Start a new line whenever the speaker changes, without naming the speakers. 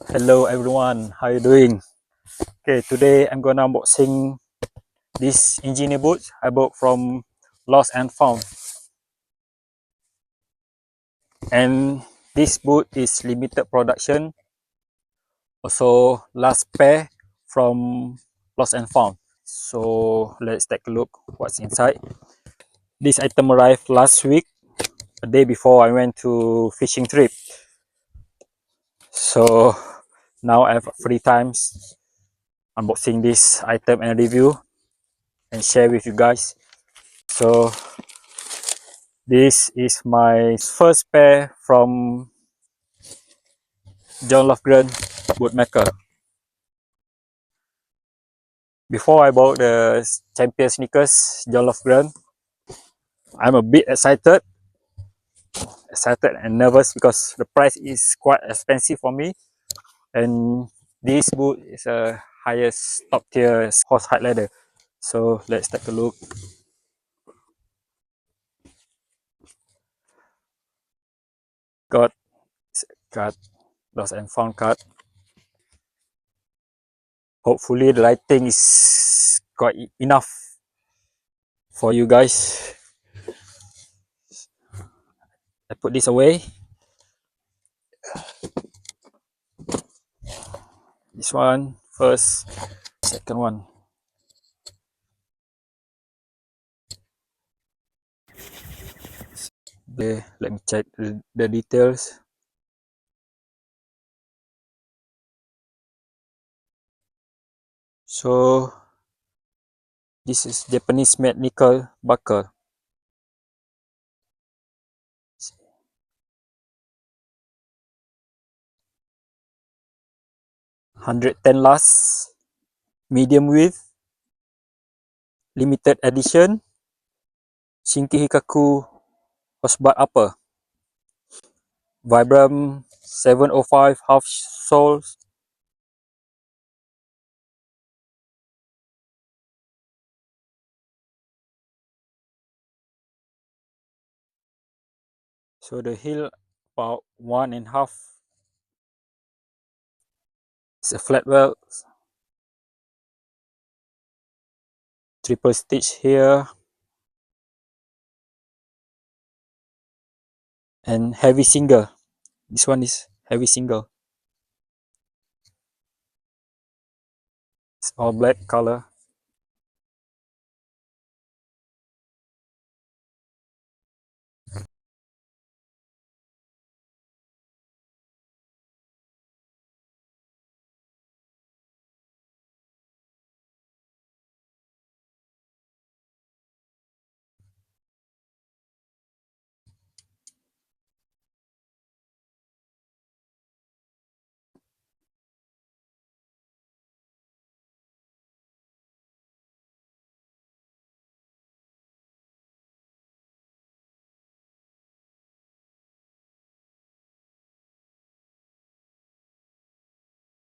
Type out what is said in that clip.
Hello everyone, how you doing? Okay, today I'm gonna unboxing this engineer boot I bought from Lost and Found. And this boot is limited production, also last pair from Lost and Found. So let's take a look what's inside. This item arrived last week, a day before I went to fishing trip. So now I have free times unboxing this item and review and share with you guys. So this is my first pair from John Lofgren bootmaker. Before I bought the champion sneakers John Lofgren, I'm a bit excited and nervous because the price is quite expensive for me, and this boot is a highest top tier horse hide leather. So let's take a look. Got card, lost and found card. Hopefully the lighting is quite enough for you guys. I put this away. This one first, second one. Let me check the details. So this is Japanese made nickel buckle. 110 last, medium width, limited edition, Shinki Hikaku crossbar upper, Vibram 705 half soles. So the heel about 1.5. It's a flat welt, triple stitch here, and heavy single. This one is heavy single. It's all black color.